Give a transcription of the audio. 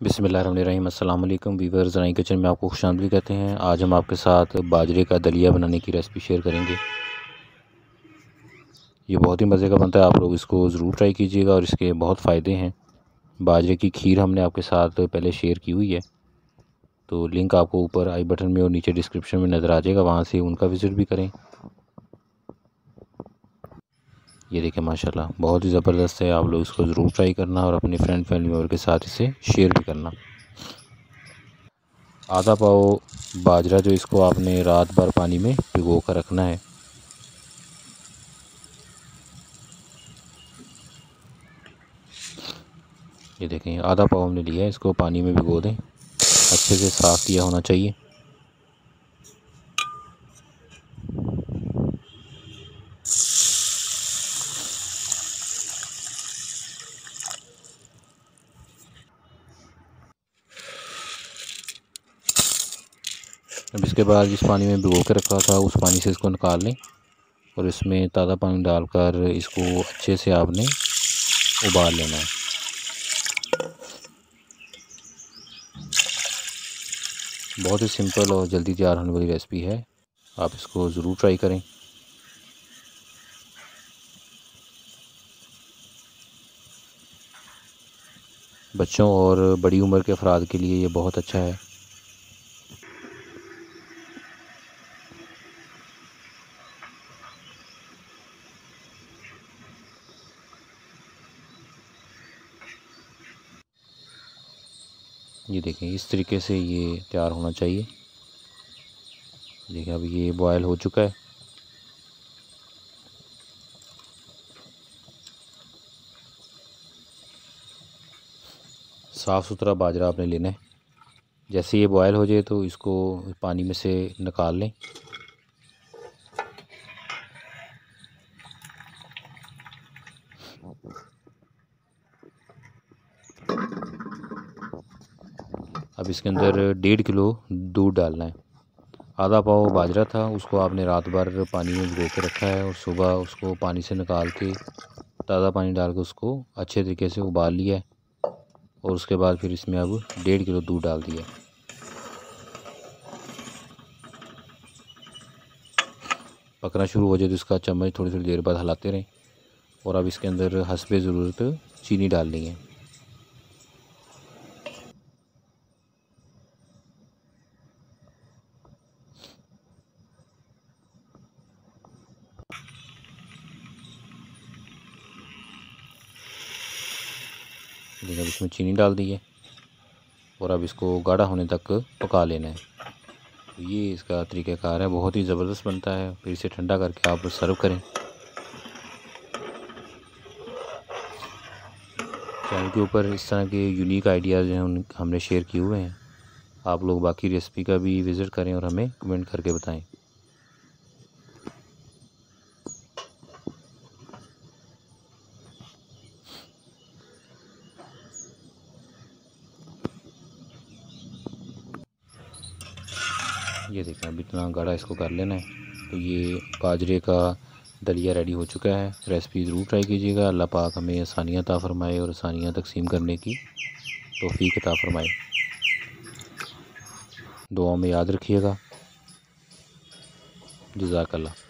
बिस्मिल्लाहिर्रहमानिर्रहीम। अस्सलाम वालेकुम वीवर्स, ज़राई किचन में आपको खुशामदीद कहते हैं। आज हम आपके साथ बाजरे का दलिया बनाने की रेसिपी शेयर करेंगे। ये बहुत ही मज़े का बनता है, आप लोग इसको ज़रूर ट्राई कीजिएगा और इसके बहुत फ़ायदे हैं। बाजरे की खीर हमने आपके साथ पहले शेयर की हुई है, तो लिंक आपको ऊपर आई बटन में और नीचे डिस्क्रिप्शन में नज़र आ जाएगा, वहाँ से उनका विज़िट भी करें। ये देखें माशाल्लाह बहुत ही ज़बरदस्त है, आप लोग इसको ज़रूर ट्राई करना और अपने फ्रेंड फैमिली मेम्बर के साथ इसे शेयर भी करना। आधा पाव बाजरा जो इसको आपने रात भर पानी में भिगो कर रखना है। ये देखें आधा पाव हमने लिया है, इसको पानी में भिगो दें, अच्छे से साफ़ किया होना चाहिए। अब इसके बाद जिस पानी में भिगो के रखा था उस पानी से इसको निकाल लें और इसमें ताज़ा पानी डालकर इसको अच्छे से आपने उबाल लेना है। बहुत ही सिंपल और जल्दी तैयार होने वाली रेसिपी है, आप इसको ज़रूर ट्राई करें। बच्चों और बड़ी उम्र के अफराद के लिए ये बहुत अच्छा है। ये देखें इस तरीके से ये तैयार होना चाहिए। देखिए अब ये बॉयल हो चुका है। साफ़ सुथरा बाजरा आपने लेना है। जैसे ये बॉयल हो जाए तो इसको पानी में से निकाल लें। अब इसके अंदर 1.5 किलो दूध डालना है। आधा पाव बाजरा था, उसको आपने रात भर पानी में भिगो के रखा है और सुबह उसको पानी से निकाल के ताज़ा पानी डाल के उसको अच्छे तरीके से उबाल लिया है और उसके बाद फिर इसमें अब 1.5 किलो दूध डाल दिया। पकना शुरू हो जाए तो इसका चम्मच थोड़ी थोड़ी देर बाद हिलाते रहें और अब इसके अंदर हस्बे ज़रूरत चीनी डालनी है। देखिए अब इसमें चीनी डाल दी है और अब इसको गाढ़ा होने तक पका लेना है। तो ये इसका तरीक़ाकार है, बहुत ही ज़बरदस्त बनता है। फिर इसे ठंडा करके आप सर्व करें। चैनल के ऊपर इस तरह के यूनिक आइडियाज़ हैं हमने शेयर किए हुए हैं, आप लोग बाकी रेसिपी का भी विज़िट करें और हमें कमेंट करके बताएं। ये देखें अब इतना गाढ़ा इसको कर लेना है। तो ये बाजरे का दलिया रेडी हो चुका है। रेसिपी ज़रूर ट्राई कीजिएगा। अल्लाह पाक हमें आसानियाँ अता फ़रमाए और आसानियाँ तक़सीम करने की तौफ़ीक अता फ़रमाए। दुआओं में याद रखिएगा। जज़ाकल्लाह।